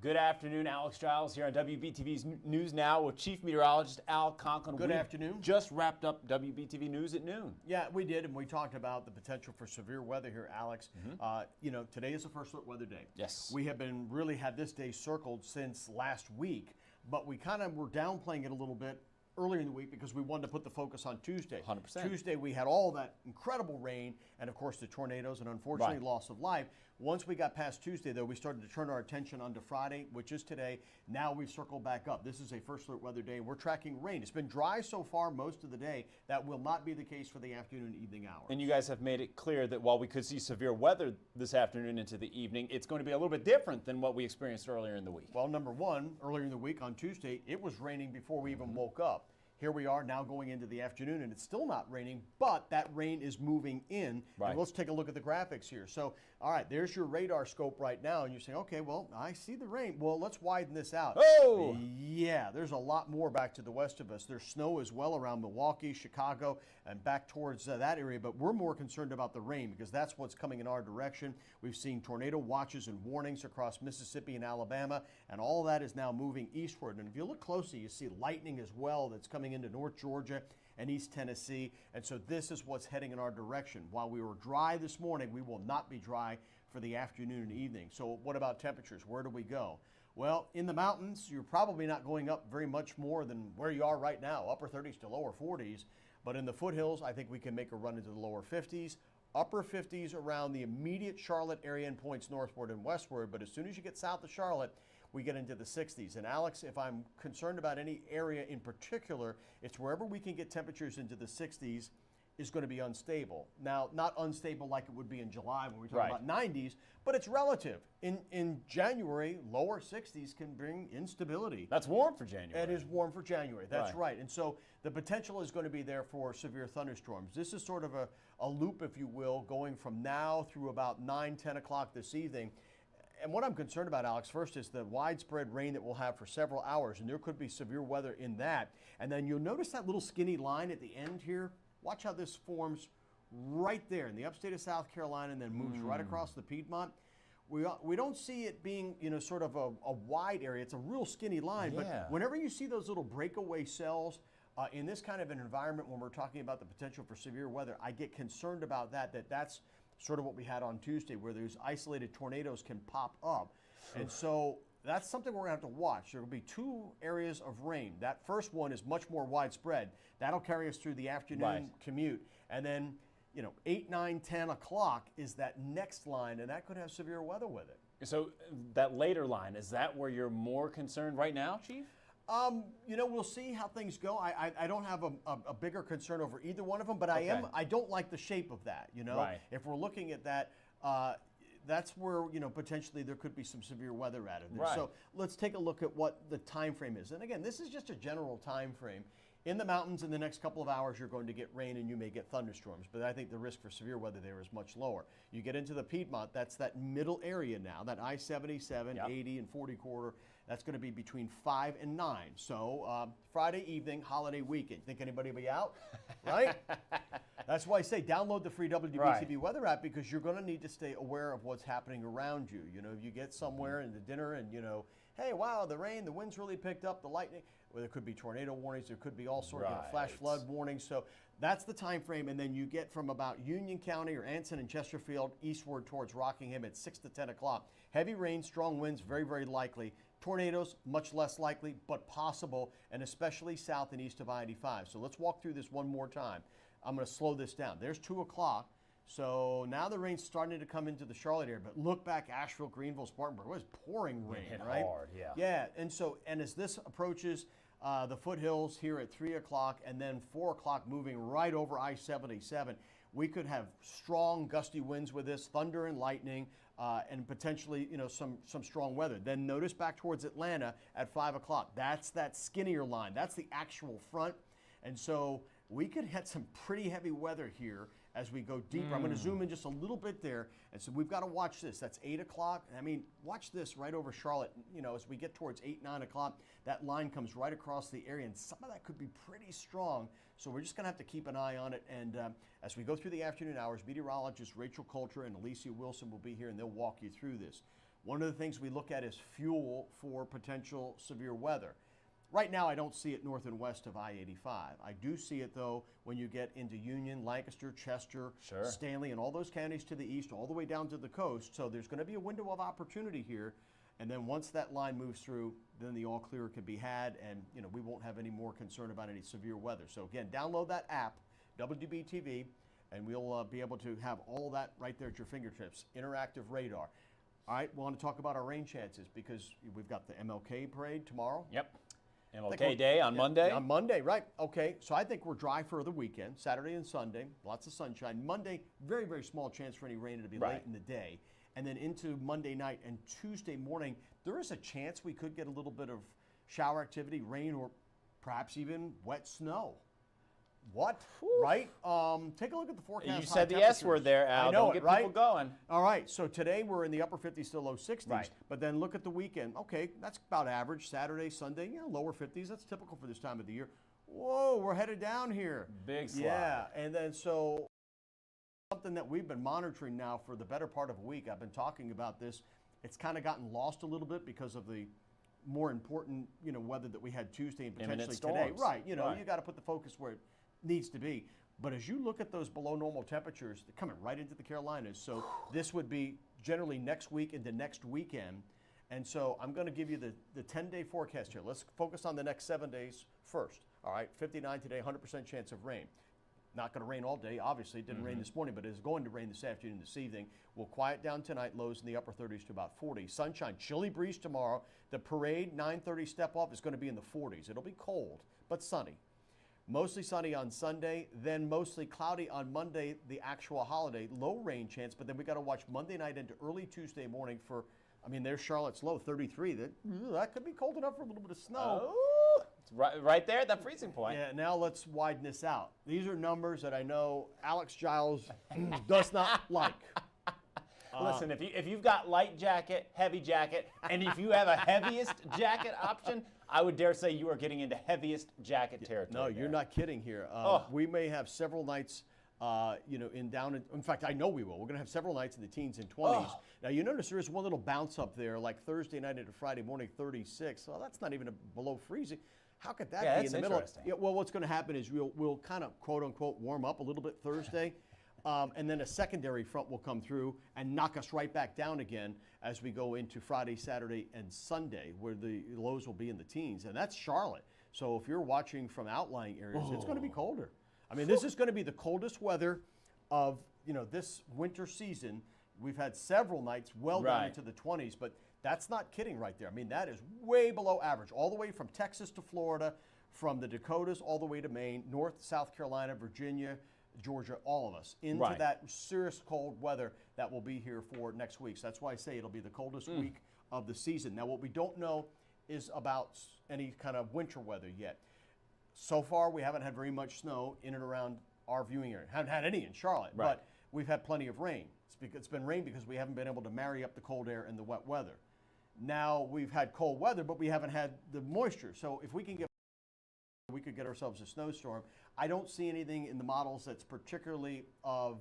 Good afternoon, Alex Giles here on WBTV's News Now with Chief Meteorologist Al Conklin. Good afternoon. Just wrapped up WBTV News at noon. Yeah, we did, and we talked about the potential for severe weather here, Alex. Today is the first look weather day. Yes. We have been really had this day circled since last week, but we kind of were downplaying it a little bit earlier in the week because we wanted to put the focus on Tuesday. 100%. Tuesday we had all that incredible rain and of course the tornadoes and unfortunately loss of life. Once we got past Tuesday though, we started to turn our attention onto Friday, which is today. Now we've circled back up. This is a first alert weather day. We're tracking rain. It's been dry so far most of the day. That will not be the case for the afternoon and evening hours. And you guys have made it clear that while we could see severe weather this afternoon into the evening, it's going to be a little bit different than what we experienced earlier in the week. Well, number one, earlier in the week on Tuesday, it was raining before we even woke up. Here we are now going into the afternoon, and it's still not raining, but that rain is moving in. Right. And let's take a look at the graphics here. So, all right, there's your radar scope right now, and you're saying, okay, well, I see the rain. Well, let's widen this out. Oh! Yeah, there's a lot more back to the west of us. There's snow as well around Milwaukee, Chicago, and back towards that area, but we're more concerned about the rain because that's what's coming in our direction. We've seen tornado watches and warnings across Mississippi and Alabama, and all that is now moving eastward. And if you look closely, you see lightning as well that's coming into North Georgia and East Tennessee. And so this is what's heading in our direction. While we were dry this morning, we will not be dry for the afternoon and evening. So what about temperatures? Where do we go? Well, in the mountains, you're probably not going up very much more than where you are right now, upper 30s to lower 40s. But in the foothills, I think we can make a run into the lower 50s. Upper 50s around the immediate Charlotte area and points northward and westward. But as soon as you get south of Charlotte, we get into the 60s. And Alex, if I'm concerned about any area in particular, it's wherever we can get temperatures into the 60s is going to be unstable. Now, not unstable like it would be in July when we talk about 90s, but it's relative. In January, lower 60s can bring instability. That's warm for January. It is warm for January. That's right. And so the potential is going to be there for severe thunderstorms. This is sort of a loop, if you will, going from now through about 9, 10 o'clock this evening. And what I'm concerned about, Alex, first is the widespread rain that we'll have for several hours, and there could be severe weather in that. And then you'll notice that little skinny line at the end here. Watch how this forms right there in the upstate of South Carolina and then moves right across the Piedmont. We don't see it being, sort of a wide area. It's a real skinny line. Yeah. But whenever you see those little breakaway cells in this kind of an environment when we're talking about the potential for severe weather, I get concerned about that's sort of what we had on Tuesday, where those isolated tornadoes can pop up. And so that's something we're going to have to watch. There will be two areas of rain. That first one is much more widespread. That'll carry us through the afternoon commute. And then, 8, 9, 10 o'clock is that next line, and that could have severe weather with it. So that later line, is that where you're more concerned right now, Chief? We'll see how things go. I don't have a bigger concern over either one of them, but I don't like the shape of that, If we're looking at that, that's where, potentially there could be some severe weather added there. So let's take a look at what the time frame is. And again, this is just a general time frame. In the mountains in the next couple of hours, you're going to get rain and you may get thunderstorms, but I think the risk for severe weather there is much lower. You get into the Piedmont, that's that middle area now, that I-77, 80 and 40 corridor, that's going to be between 5 and 9. So Friday evening, holiday weekend. Think anybody will be out? Right? That's why I say download the free WBTV weather app because you're going to need to stay aware of what's happening around you. If you get somewhere in the dinner and, hey, wow, the rain, the wind's really picked up, the lightning. Well, there could be tornado warnings. There could be all sorts of flash flood warnings. So that's the time frame. And then you get from about Union County or Anson and Chesterfield eastward towards Rockingham at 6 to 10 o'clock. Heavy rain, strong winds, very, very likely. Tornadoes, much less likely, but possible, and especially south and east of I-85. So let's walk through this one more time. I'm going to slow this down. There's 2 o'clock. So now the rain's starting to come into the Charlotte area, but look back, Asheville, Greenville, Spartanburg, it was pouring rain, right? Hard, Yeah, and as this approaches the foothills here at 3 o'clock and then 4 o'clock moving right over I-77, we could have strong gusty winds with this, thunder and lightning, and potentially, some strong weather. Then notice back towards Atlanta at 5 o'clock. That's that skinnier line. That's the actual front. And so we could have some pretty heavy weather here as we go deeper. I'm going to zoom in just a little bit there. And so we've got to watch this. That's 8 o'clock. I mean, watch this right over Charlotte. As we get towards 8, 9 o'clock, that line comes right across the area. And some of that could be pretty strong. So we're just going to have to keep an eye on it. And as we go through the afternoon hours, meteorologists Rachel Coulter and Alicia Wilson will be here, and they'll walk you through this. one of the things we look at is fuel for potential severe weather. Right now, I don't see it north and west of I-85. I do see it, though, when you get into Union, Lancaster, Chester, Stanley, and all those counties to the east, all the way down to the coast. So there's going to be a window of opportunity here. And then once that line moves through, then the all clear can be had, and we won't have any more concern about any severe weather. So again, download that app, WBTV, and we'll be able to have all that right there at your fingertips. Interactive radar. All right, we want to talk about our rain chances because we've got the MLK parade tomorrow. Yep. MLK Day on Monday. On Monday, right. Okay, so I think we're dry for the weekend, Saturday and Sunday, lots of sunshine. Monday, very, very small chance for any rain to be late in the day. And then into Monday night and Tuesday morning, there is a chance we could get a little bit of shower activity, rain, or perhaps even wet snow. What? Whew. Right? Take a look at the forecast. You said the S word there, Al. I know. Don't get people going. All right. So today we're in the upper 50s to low 60s. Right. But then look at the weekend. Okay, that's about average. Saturday, Sunday, lower 50s. That's typical for this time of the year. Whoa, we're headed down here. Big slide. Yeah. And then so something that we've been monitoring now for the better part of a week. I've been talking about this. It's kind of gotten lost a little bit because of the more important, weather that we had Tuesday and potentially today. Right. You got to put the focus where it needs to be. But as you look at those below normal temperatures, they're coming right into the Carolinas. So this would be generally next week into next weekend. And so I'm going to give you the 10-day forecast here. Let's focus on the next 7 days first. All right, 59 today, 100% chance of rain. Not going to rain all day. Obviously, it didn't rain this morning, but it is going to rain this afternoon, this evening. We'll quiet down tonight, lows in the upper 30s to about 40. Sunshine, chilly breeze tomorrow. The parade, 9:30 step off, is going to be in the 40s. It'll be cold, but sunny. Mostly sunny on Sunday, then mostly cloudy on Monday, the actual holiday. Low rain chance, but then we got to watch Monday night into early Tuesday morning for, there's Charlotte's low, 33. That could be cold enough for a little bit of snow. Oh, it's right there at that freezing point. Yeah, now let's widen this out. These are numbers that I know Alex Giles does not like. Listen, if you've got light jacket, heavy jacket, and if you have a heaviest jacket option, I would dare say you are getting into heaviest jacket territory. No, you're not kidding here. We may have several nights, in fact, I know we will. We're going to have several nights in the teens and 20s. Now, you notice there is one little bounce up there, like Thursday night into Friday morning, 36. Well, that's not even below freezing. How could that be in the middle? Yeah, well, what's going to happen is we'll kind of, quote unquote, warm up a little bit Thursday. And then a secondary front will come through and knock us right back down again as we go into Friday, Saturday, and Sunday, where the lows will be in the teens. And that's Charlotte. So if you're watching from outlying areas, it's going to be colder. This is going to be the coldest weather of this winter season. We've had several nights well down into the 20s, but that's not kidding right there. That is way below average, all the way from Texas to Florida, from the Dakotas all the way to Maine, North, South Carolina, Virginia, Georgia, all of us, into that serious cold weather that will be here for next week. So that's why I say it'll be the coldest week of the season. Now, what we don't know is about any kind of winter weather yet. So far, we haven't had very much snow in and around our viewing area. Haven't had any in Charlotte, but we've had plenty of rain. It's been rain because we haven't been able to marry up the cold air and the wet weather. Now, we've had cold weather, but we haven't had the moisture. So if we could get ourselves a snowstorm. I don't see anything in the models that's particularly of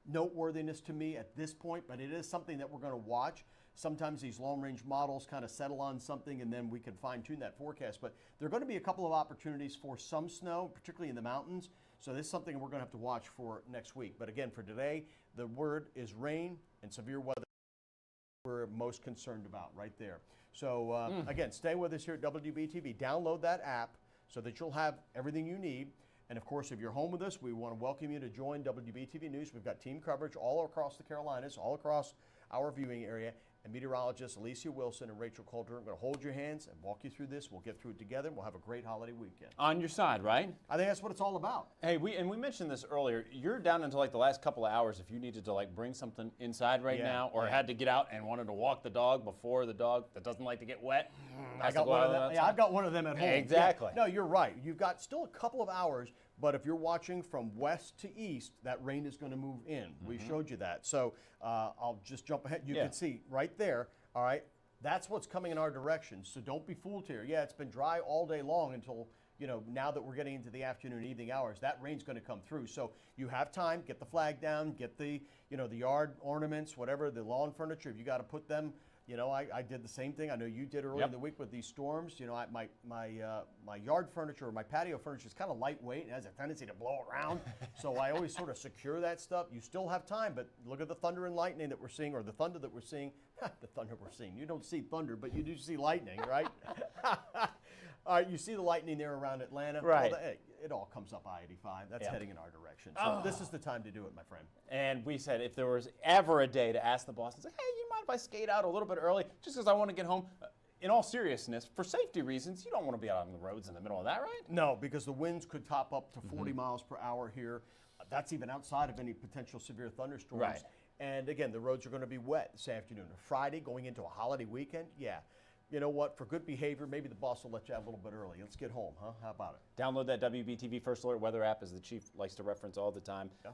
noteworthiness to me at this point, but it is something that we're going to watch. Sometimes these long-range models kind of settle on something, and then we can fine-tune that forecast. But there are going to be a couple of opportunities for some snow, particularly in the mountains. So this is something we're going to have to watch for next week. But again, for today, the word is rain and severe weather we're most concerned about right there. So again, stay with us here at WBTV. Download that app so that you'll have everything you need. And of course, if you're home with us, we want to welcome you to join WBTV News. We've got team coverage all across the Carolinas, all across our viewing area. And meteorologists Alicia Wilson and Rachel Coulter are going to hold your hands and walk you through this. We'll get through it together. We'll have a great holiday weekend. On your side, right? I think that's what it's all about. Hey, we mentioned this earlier. You're down into like the last couple of hours if you needed to like bring something inside right now, or had to get out and wanted to walk the dog before the dog that doesn't like to get wet. I've got one of them. Yeah, I've got one of them at home. Exactly. Yeah. No, you're right. You've got still a couple of hours, but if you're watching from west to east, that rain is going to move in. We showed you that. So I'll just jump ahead. You can see right there. All right, that's what's coming in our direction. So don't be fooled here. Yeah, it's been dry all day long until, now that we're getting into the afternoon and evening hours, that rain's going to come through. So you have time, get the flag down, get the, the yard ornaments, whatever, the lawn furniture. If you got to put them You know, I did the same thing. I know you did earlier in the week with these storms. You know, my yard furniture or my patio furniture is kind of lightweight and has a tendency to blow around. So I always sort of secure that stuff. You still have time, but look at the thunder and lightning that we're seeing, or the thunder that we're seeing. The thunder we're seeing. You don't see thunder, but you do see lightning, right? All right, you see the lightning there around Atlanta. Right. Well, it all comes up I-85. That's heading in our direction. So this is the time to do it, my friend. And we said if there was ever a day to ask the Bostons, like, hey, you mind if I skate out a little bit early just because I want to get home? In all seriousness, for safety reasons, you don't want to be out on the roads in the middle of that, right? No, because the winds could top up to 40 miles per hour here. That's even outside of any potential severe thunderstorms. Right. And again, the roads are going to be wet this afternoon. Friday, going into a holiday weekend, yeah. You know what? For good behavior, maybe the boss will let you out a little bit early. Let's get home, huh? How about it? Download that WBTV First Alert weather app, as the chief likes to reference all the time. Yeah.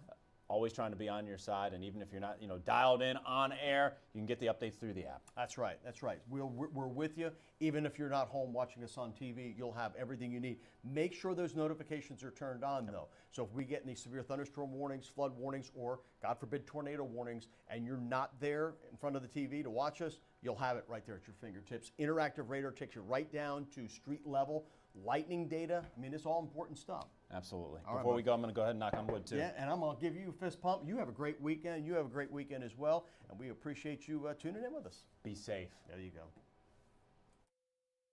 Always trying to be on your side, and even if you're not, dialed in on air, you can get the updates through the app. That's right. That's right. We're with you. Even if you're not home watching us on TV, you'll have everything you need. Make sure those notifications are turned on, though. So if we get any severe thunderstorm warnings, flood warnings, or, God forbid, tornado warnings, and you're not there in front of the TV to watch us, you'll have it right there at your fingertips. Interactive radar takes you right down to street level. Lightning data, I mean, it's all important stuff. Absolutely. All Before right, we go, I'm going to go ahead and knock on wood, too. Yeah, and I'm going to give you a fist pump. You have a great weekend. You have a great weekend as well, and we appreciate you tuning in with us. Be safe. There you go.